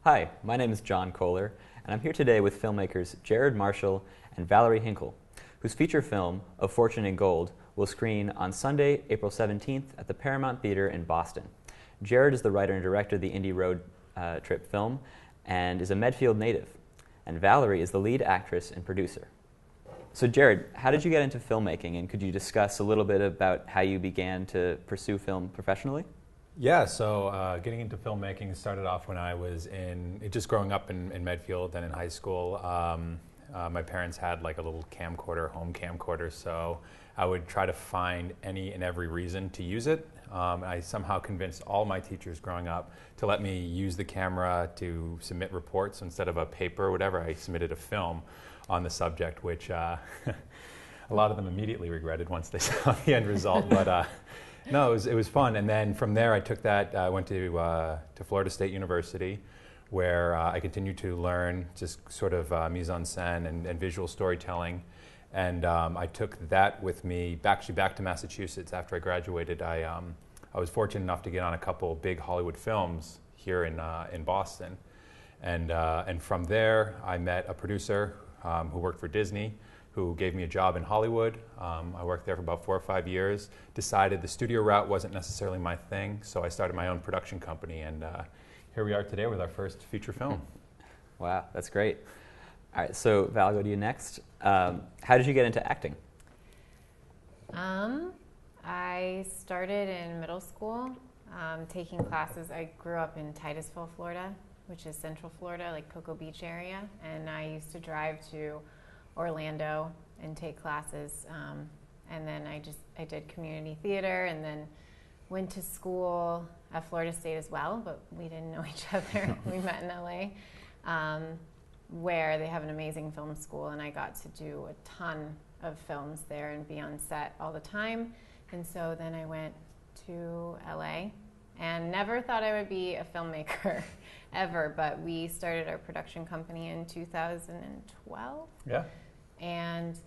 Hi, my name is John Kohler, and I'm here today with filmmakers Jared Marshall and Valerie Hinkle, whose feature film, Of Fortune in Gold, will screen on Sunday, April 17th at the Paramount Theater in Boston. Jared is the writer and director of the indie road trip film and is a Medfield native, and Valerie is the lead actress and producer. So Jared, how did you get into filmmaking, and could you discuss a little bit about how you began to pursue film professionally? Yeah, so getting into filmmaking started off when I was just growing up in Medfield and in high school. My parents had like a little camcorder, home camcorder, so I would try to find any and every reason to use it. I somehow convinced all my teachers growing up to let me use the camera to submit reports. Instead of a paper or whatever, I submitted a film on the subject, which a lot of them immediately regretted once they saw the end result. But no, it was fun. And then from there, I took that. I went to Florida State University, where I continued to learn just sort of mise-en-scène and visual storytelling. And I took that with me back to Massachusetts after I graduated. I was fortunate enough to get on a couple big Hollywood films here in Boston. And from there, I met a producer who worked for Disney, who gave me a job in Hollywood. I worked there for about 4 or 5 years, decided the studio route wasn't necessarily my thing, so I started my own production company, and here we are today with our first feature film. Wow, that's great. All right, so Val, I'll go to you next. How did you get into acting? I started in middle school taking classes. I grew up in Titusville, Florida, which is Central Florida, like Cocoa Beach area, and I used to drive to Orlando and take classes, and then I did community theater, and then went to school at Florida State as well, but we didn't know each other. We met in LA, where they have an amazing film school, and I got to do a ton of films there and be on set all the time. And so then I went to LA and never thought I would be a filmmaker ever, but we started our production company in 2012. Yeah. And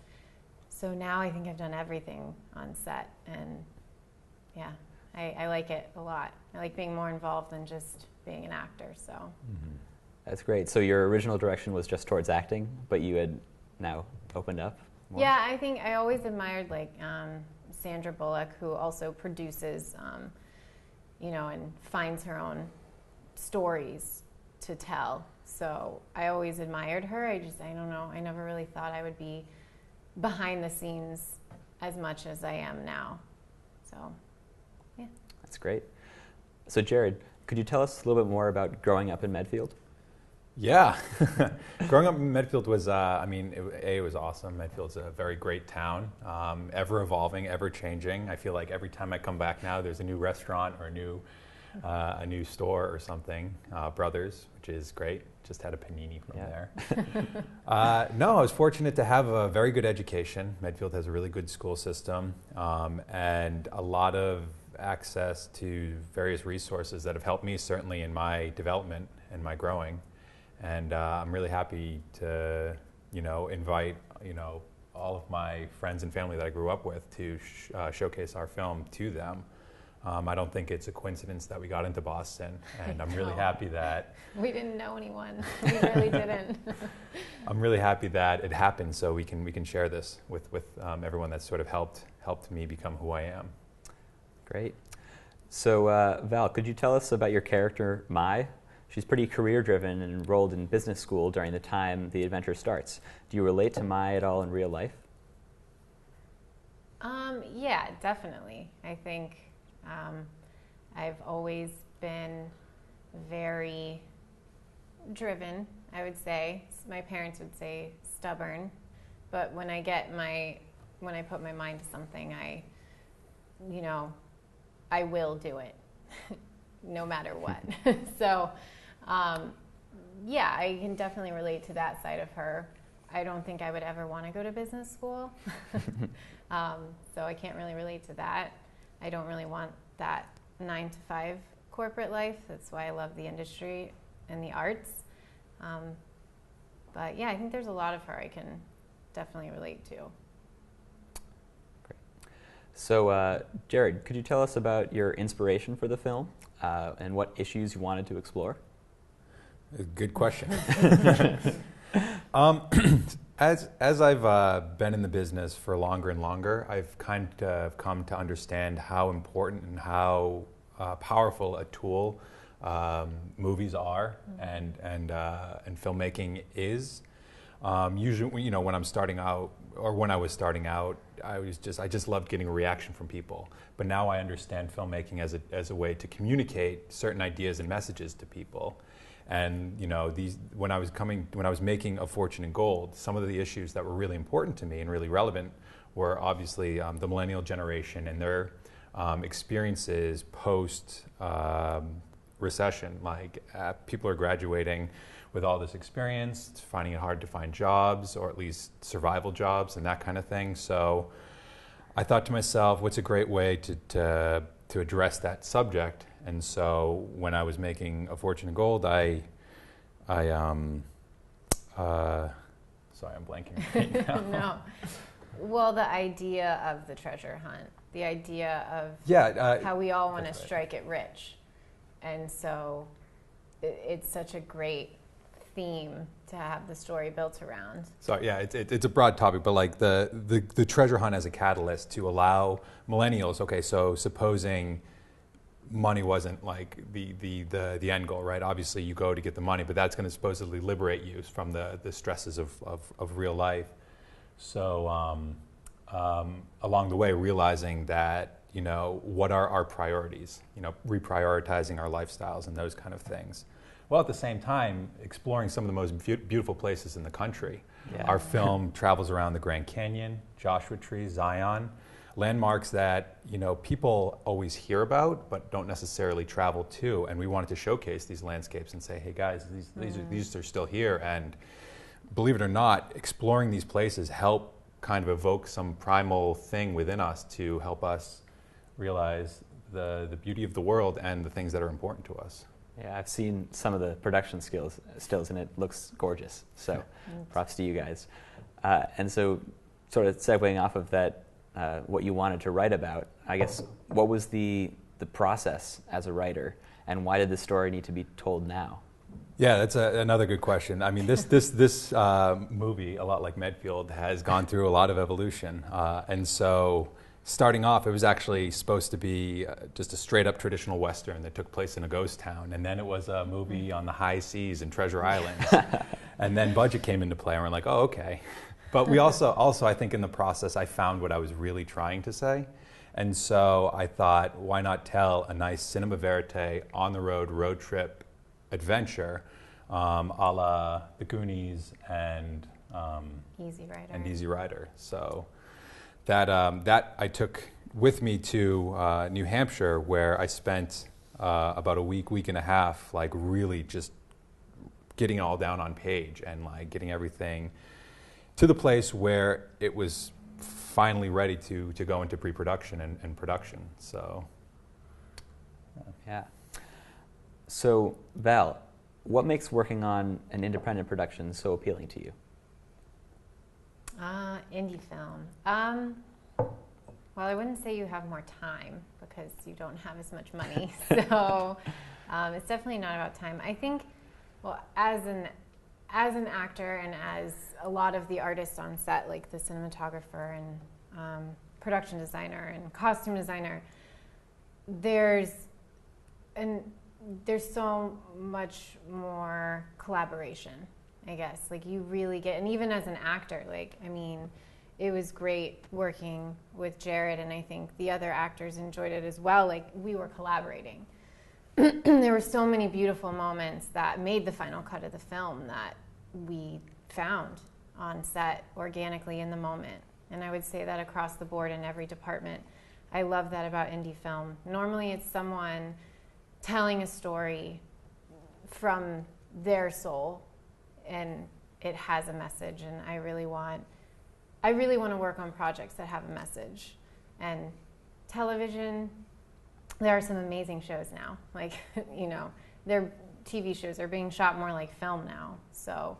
so now I think I've done everything on set, and yeah, I like it a lot. I like being more involved than just being an actor, so. Mm-hmm. That's great. So your original direction was just towards acting, but you had now opened up more? Yeah, I think I always admired like Sandra Bullock, who also produces, and finds her own stories to tell. So I always admired her. I don't know, I never really thought I would be behind the scenes as much as I am now. So, yeah. That's great. So Jared, could you tell us a little bit more about growing up in Medfield? Yeah. Growing up in Medfield was, it was awesome. Medfield's a very great town, ever evolving, ever changing. I feel like every time I come back now, there's a new restaurant or a new store or something. Brothers, which is great. Just had a panini from there. No, I was fortunate to have a very good education. Medfield has a really good school system, and a lot of access to various resources that have helped me certainly in my development and my growing. And I'm really happy to, invite, all of my friends and family that I grew up with to showcase our film to them. I don't think it's a coincidence that we got into Boston, and I'm really happy that we didn't know anyone. We really didn't. I'm really happy that it happened, so we can share this with everyone that's sort of helped me become who I am. Great. So Val, could you tell us about your character Mai? She's pretty career-driven and enrolled in business school during the time the adventure starts. Do you relate to Mai at all in real life? Yeah, definitely. I think I've always been very driven, I would say. My parents would say stubborn, but when I put my mind to something, I will do it, no matter what. So, yeah, I can definitely relate to that side of her. I don't think I would ever want to go to business school, so I can't really relate to that. I don't really want that 9-to-5 corporate life. That's why I love the industry and the arts. But yeah, I think there's a lot of her I can definitely relate to. Great. So, Jared, could you tell us about your inspiration for the film and what issues you wanted to explore? Good question. As I've been in the business for longer and longer, I've kind of come to understand how important and how powerful a tool movies are, and filmmaking is. Usually, you know, when I'm starting out, or when I was starting out, I just loved getting a reaction from people. But now I understand filmmaking as a way to communicate certain ideas and messages to people. And you know, when I was making A Fortune in Gold, some of the issues that were really important to me and really relevant were obviously the millennial generation and their experiences post recession. Like people are graduating with all this experience, finding it hard to find jobs, or at least survival jobs and that kind of thing. So I thought to myself, what's a great way to address that subject? And so when I was making A Fortune in Gold, sorry, I'm blanking right now. No. Well, the idea of the treasure hunt, the idea of how we all want to strike it rich. And so it's such a great theme to have the story built around. So yeah, it's a broad topic, but like the treasure hunt as a catalyst to allow millennials. Okay, so supposing money wasn't like the end goal, right? Obviously, you go to get the money, but that's going to supposedly liberate you from the stresses of real life. So along the way, realizing that, you know, what are our priorities? You know, reprioritizing our lifestyles and those kind of things. While at the same time, exploring some of the most beautiful places in the country. Yeah. Our film travels around the Grand Canyon, Joshua Tree, Zion, landmarks that, you know, people always hear about but don't necessarily travel to. And we wanted to showcase these landscapes and say, hey guys, these are still here. And believe it or not, exploring these places help kind of evoke some primal thing within us to help us realize the beauty of the world and the things that are important to us. Yeah, I've seen some of the production stills, and it looks gorgeous. So, props to you guys. And so, sort of segueing off of that, what you wanted to write about, I guess, what was the process as a writer, and why did the story need to be told now? Yeah, that's another good question. I mean, this movie, a lot like Medfield, has gone through a lot of evolution, and so. Starting off, it was actually supposed to be just a straight-up traditional Western that took place in a ghost town, and then it was a movie on the high seas and Treasure Island, and then budget came into play, and we're like, oh, okay. But we also, I think in the process, I found what I was really trying to say, and so I thought, why not tell a nice cinema verite, on-the-road road trip adventure, a la The Goonies and Easy Rider. So. That I took with me to New Hampshire, where I spent about a week and a half, like really just getting it all down on page and like getting everything to the place where it was finally ready to go into pre-production and production. So, yeah. So, Val, what makes working on an independent production so appealing to you? Indie film. Well, I wouldn't say you have more time because you don't have as much money. So it's definitely not about time. I think, well, as an actor and as a lot of the artists on set, like the cinematographer and production designer and costume designer, there's so much more collaboration, I guess. Like you really get, and even as an actor, like, I mean, it was great working with Jared, and I think the other actors enjoyed it as well. Like we were collaborating. There were so many beautiful moments that made the final cut of the film that we found on set organically in the moment. And I would say that across the board in every department. I love that about indie film. Normally it's someone telling a story from their soul, and it has a message, and I really want to work on projects that have a message. And television, there are some amazing shows now. Like, you know, their TV shows are being shot more like film now. So,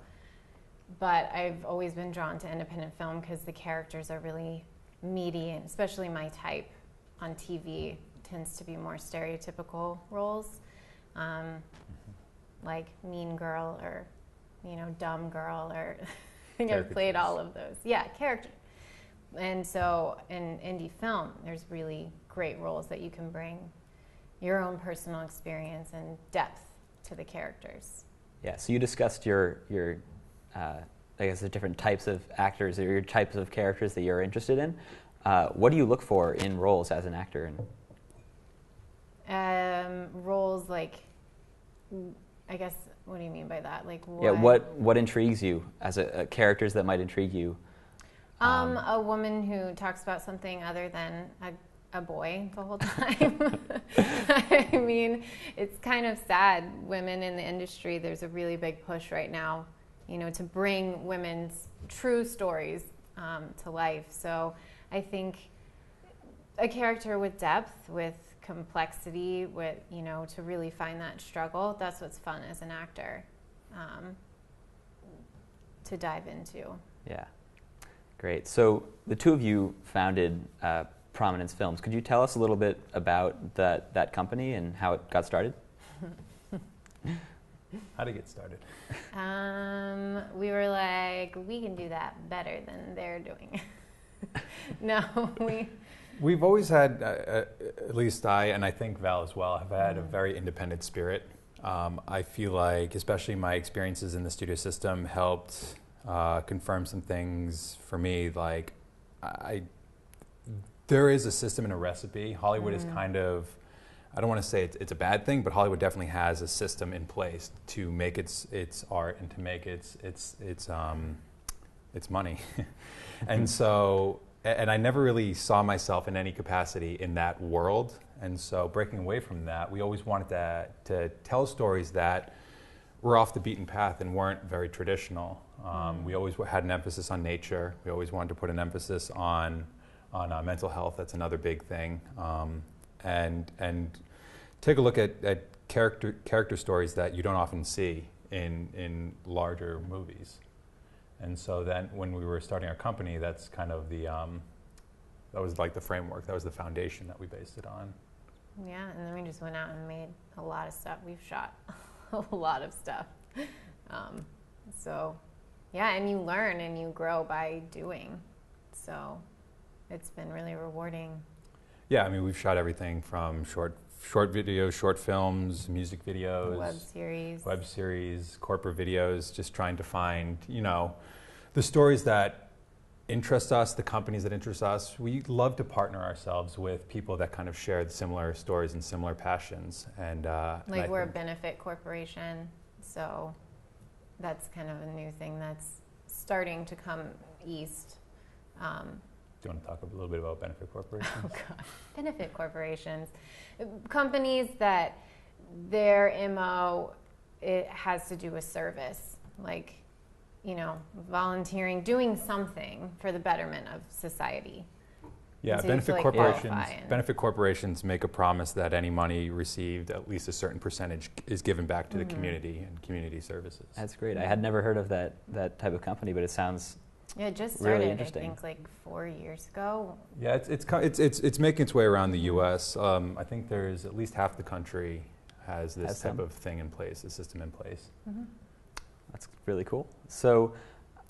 but I've always been drawn to independent film because the characters are really meaty, and especially my type on TV tends to be more stereotypical roles. like mean girl or, dumb girl, or I think I've played all of those. Yeah, character. And so in indie film, there's really great roles that you can bring your own personal experience and depth to the characters. Yeah, so you discussed your I guess the different types of actors or your types of characters that you're interested in. What do you look for in roles as an actor? Roles like, I guess, what do you mean by that? Like what? Yeah, what intrigues you as characters that might intrigue you? A woman who talks about something other than a boy the whole time. I mean, it's kind of sad. Women in the industry, there's a really big push right now, to bring women's true stories to life. So I think a character with depth, with complexity, with, to really find that struggle, that's what's fun as an actor to dive into. Yeah, great. So the two of you founded Prominence Films. Could you tell us a little bit about that company and how it got started? How to get started? We were like, we can do that better than they're doing. No, We've always had, at least I, and I think Val as well, have had a very independent spirit. I feel like, especially my experiences in the studio system, helped confirm some things for me. Like, there is a system and a recipe. Hollywood is kind of, I don't want to say it's a bad thing, but Hollywood definitely has a system in place to make its art and to make its money. And so, and I never really saw myself in any capacity in that world. And so breaking away from that, we always wanted to tell stories that were off the beaten path and weren't very traditional. We always had an emphasis on nature. We always wanted to put an emphasis on mental health. That's another big thing. And take a look at character stories that you don't often see in larger movies. And so then when we were starting our company, that's kind of that was like the framework, that was the foundation that we based it on. Yeah, and then we just went out and made a lot of stuff. We've shot a lot of stuff. So, yeah, and you learn and you grow by doing. So it's been really rewarding. Yeah, I mean, we've shot everything from short videos, short films, music videos, web series, corporate videos, just trying to find, the stories that interest us, the companies that interest us. We love to partner ourselves with people that kind of share similar stories and similar passions. And like we're a benefit corporation, so that's kind of a new thing that's starting to come east. Do you want to talk a little bit about benefit corporations? Oh, God. Benefit corporations. Companies that their MO, it has to do with service, like, volunteering, doing something for the betterment of society. Yeah, benefit corporations make a promise that any money received, at least a certain percentage, is given back to the community and community services. That's great. I had never heard of that type of company, but it sounds it just started, really interesting. I think, like 4 years ago. Yeah, it's making its way around the U.S. I think there's at least half the country has this type of thing in place, a system in place. Mm-hmm. That's really cool. So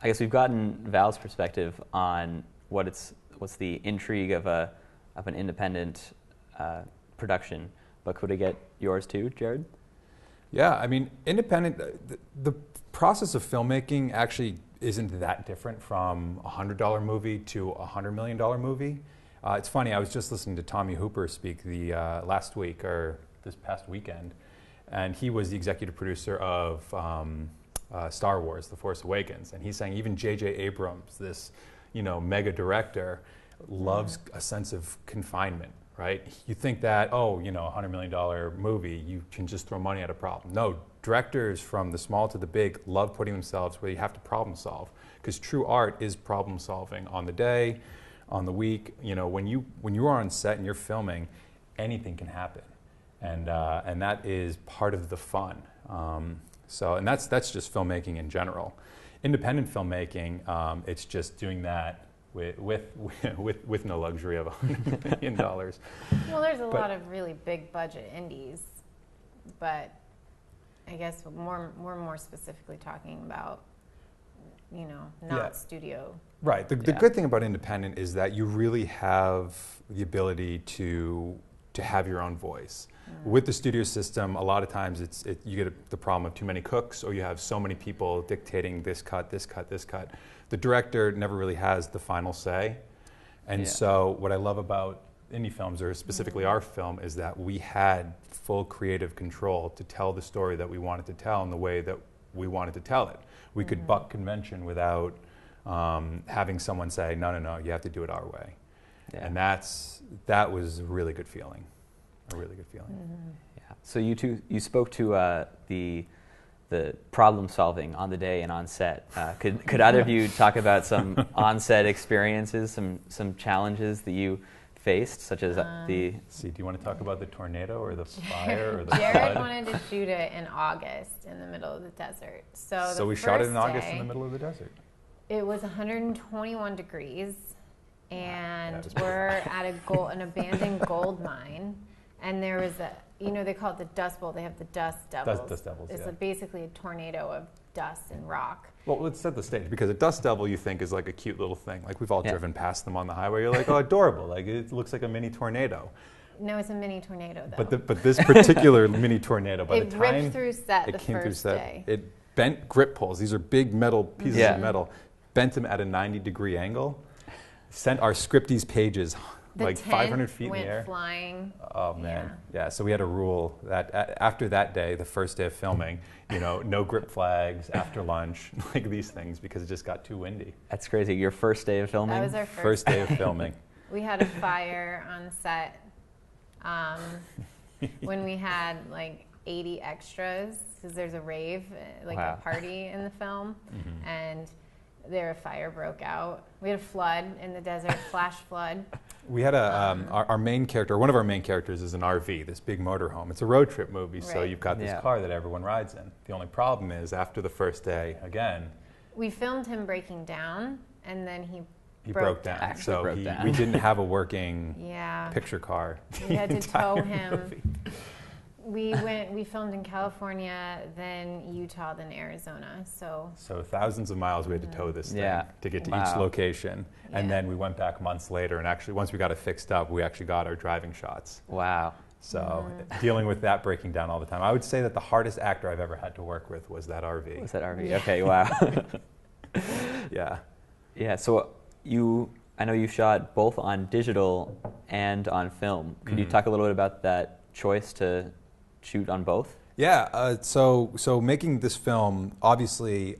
I guess we've gotten Val's perspective on what's the intrigue of an independent production, but could I get yours too, Jared? Yeah, I mean, independent, the process of filmmaking actually isn't that different from a $100 movie to a $100 million movie. It's funny, I was just listening to Tommy Hooper speak last week, or this past weekend, and he was the executive producer of Star Wars, The Force Awakens, and he's saying even J.J. Abrams, this mega director, loves a sense of confinement, right? You think that, $100 million movie, you can just throw money at a problem. No, directors from the small to the big love putting themselves where you have to problem solve, because true art is problem solving on the day, on the week. When you are on set and you're filming, anything can happen, and that is part of the fun. And that's just filmmaking in general. Independent filmmaking, it's just doing that with no luxury of $100 million. Well, there's a lot of really big budget indies, but I guess we're more specifically talking about, not studio. Right. The good thing about independent is that you really have the ability to have your own voice. With the studio system, a lot of times you get the problem of too many cooks, or you have so many people dictating this cut, this cut, this cut. The director never really has the final say. And so what I love about indie films, or specifically our film, is that we had full creative control to tell the story that we wanted to tell in the way that we wanted to tell it. We could buck convention without having someone say, no, you have to do it our way. Yeah. And that was a really good feeling. Yeah. So you spoke to the problem solving on the day and on set. Could either of you talk about some on-set experiences, some challenges that you faced, such as do you want to talk about the tornado or the fire or the Jared flood? wanted to shoot it in August in the middle of the desert. So we shot it in August in the middle of the desert. It was 121 degrees, and we're at an abandoned gold mine, and there was they call it the Dust Bowl. They have the Dust Devils. Dust Devils, It's basically a tornado of dust and rock. Well, let's set the stage, because a dust devil you think is like a cute little thing. Like, we've all driven past them on the highway. You're like, oh, adorable. Like, it looks like a mini tornado. No, it's a mini tornado, though. But this particular mini tornado, by the time it ripped through set the first day. It bent grip poles. These are big metal pieces of metal. Bent them at a 90-degree angle. Sent our scripties pages like 500 feet in the air. Went flying. Oh man, yeah. So we had a rule that after that day, the first day of filming, no grip flags after lunch, like these things, because it just got too windy. That's crazy. Your first day of filming? That was our first day of filming. We had a fire on set when we had like 80 extras, because there's a rave, a party in the film, and a fire broke out. We had a flood in the desert, flash flood. We had our main character, one of our main characters is an RV, this big motorhome. It's a road trip movie, so you've got this car that everyone rides in. The only problem is, after the first day, again, we filmed him breaking down, and then he broke down. We didn't have a working picture car. We had to tow him. We filmed in California, then Utah, then Arizona. So thousands of miles we had to tow this thing to get to each location. And then we went back months later, and actually once we got it fixed up, we actually got our driving shots. Wow. So dealing with that breaking down all the time. I would say that the hardest actor I've ever had to work with was that RV. Okay, wow. Yeah. Yeah, so I know you shot both on digital and on film. Could you talk a little bit about that choice to shoot on both? Yeah, so making this film, obviously,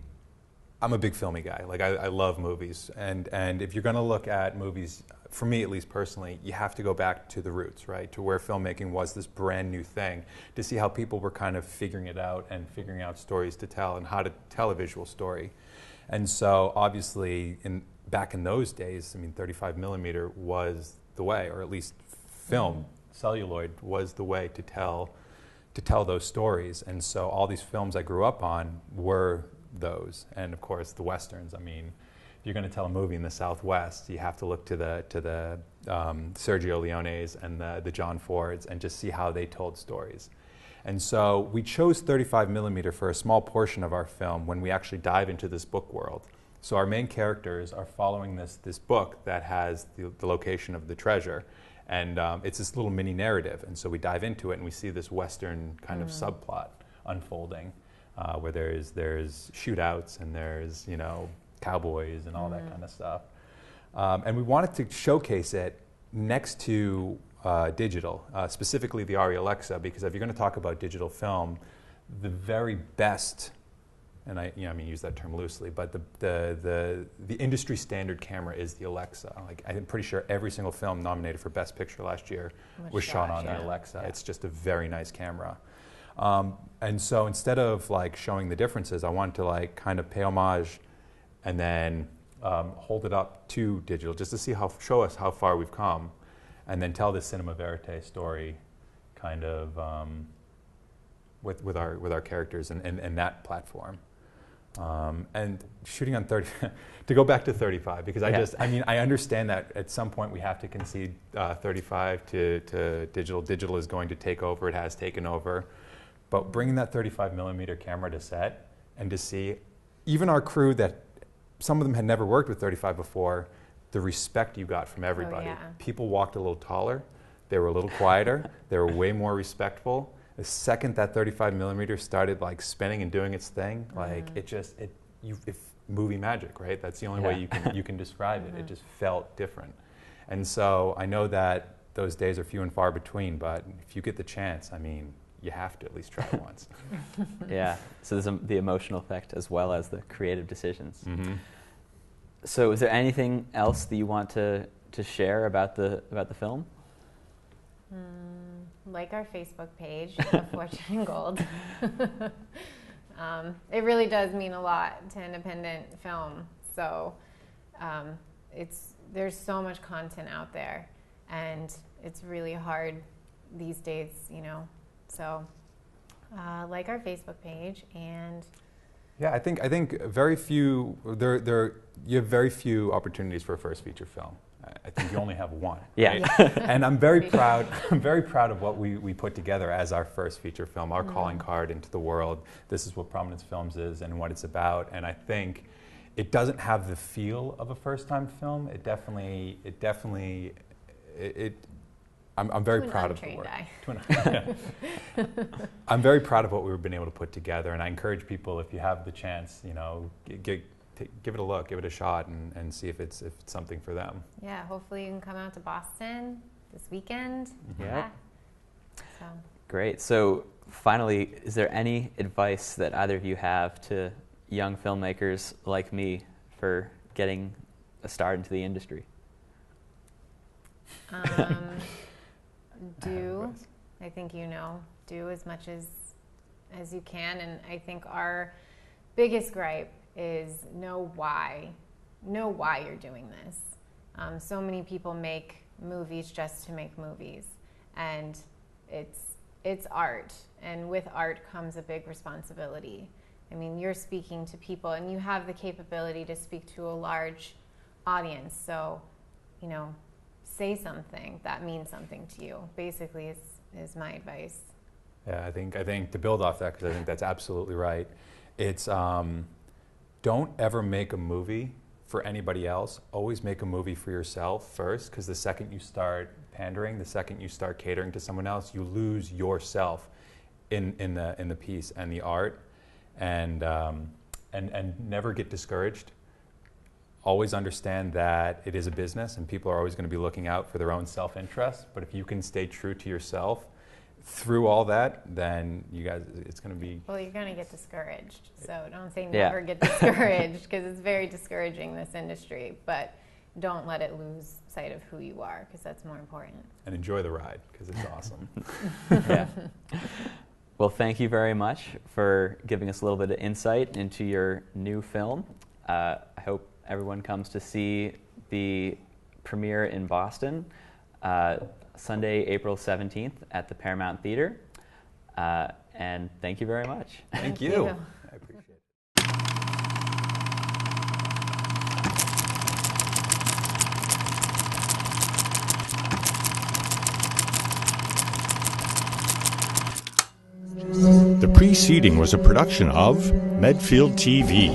I'm a big filmy guy. Like, I love movies, and if you're going to look at movies, for me at least personally, you have to go back to the roots, right? To where filmmaking was this brand new thing, to see how people were kind of figuring it out and figuring out stories to tell and how to tell a visual story. And so obviously, back in those days, 35 millimeter was the way, or at least film, celluloid was the way to tell those stories. And so all these films I grew up on were those. And of course, the Westerns. If you're going to tell a movie in the Southwest, you have to look to the Sergio Leones and the John Fords and just see how they told stories. And so we chose 35 millimeter for a small portion of our film when we actually dive into this book world. So our main characters are following this book that has the location of the treasure. And it's this little mini narrative. And so we dive into it and we see this Western kind of subplot unfolding where there's shootouts and there's, cowboys and all that kind of stuff. And we wanted to showcase it next to digital, specifically the ARRI Alexa, because if you're going to talk about digital film, the very best, and I use that term loosely, but the industry standard camera is the Alexa. Like, I'm pretty sure every single film nominated for Best Picture last year was shot on the Alexa. Yeah. It's just a very nice camera. And so instead of showing the differences, I wanted to kind of pay homage and then hold it up to digital just to show us how far we've come, and then tell this cinema verite story kind of with our characters and that platform. And shooting on 30, to go back to 35, because I understand that at some point we have to concede 35 to digital. Digital is going to take over, it has taken over. But bringing that 35 millimeter camera to set and to see even our crew that some of them had never worked with 35 before, the respect you got from everybody. Oh, yeah. People walked a little taller, they were a little quieter, they were way more respectful. The second that 35 millimeter started like spinning and doing its thing, like it's movie magic, right? That's the only way you can describe it. It just felt different. And so I know that those days are few and far between, but if you get the chance, I mean, you have to at least try it once. Yeah, so there's the emotional effect as well as the creative decisions. So is there anything else that you want to share about the film? Like our Facebook page, of Fortune and Gold. It really does mean a lot to independent film. So there's so much content out there, and it's really hard these days, you know. So like our Facebook page, and yeah, I think very few you have very few opportunities for a first feature film. I think you only have one. Yeah. Right? And I'm very proud. I'm very proud of what we put together as our first feature film, our calling card into the world. This is what Prominence Films is and what it's about. And I think it doesn't have the feel of a first-time film. I'm very proud of the work. I'm very proud of what we've been able to put together, and I encourage people, if you have the chance, you know, give it a look, give it a shot, and see if it's something for them. Yeah, hopefully you can come out to Boston this weekend. Yeah. So. Great. So finally, is there any advice that either of you have to young filmmakers like me for getting a start into the industry? I think do as much as you can, and I think our biggest gripe is know why you're doing this. So many people make movies just to make movies, and it's art, and with art comes a big responsibility. I mean, you're speaking to people, and you have the capability to speak to a large audience, so, you know, say something that means something to you, basically, is my advice. Yeah, I think to build off that, because I think that's absolutely right, it's don't ever make a movie for anybody else. Always make a movie for yourself first, because the second you start pandering, the second you start catering to someone else, you lose yourself in the piece and the art, and never get discouraged. Always understand that it is a business, and people are always going to be looking out for their own self-interest. But if you can stay true to yourself through all that, then you guys, it's going to be... Well, you're going to get discouraged. So don't say never get discouraged, because it's very discouraging, this industry. But don't let it lose sight of who you are, because that's more important. And enjoy the ride, because it's awesome. Yeah. Well, thank you very much for giving us a little bit of insight into your new film. I hope everyone comes to see the premiere in Boston, Sunday, April 17th at the Paramount Theater. And thank you very much. Thank you. I appreciate it. The preceding was a production of Medfield TV.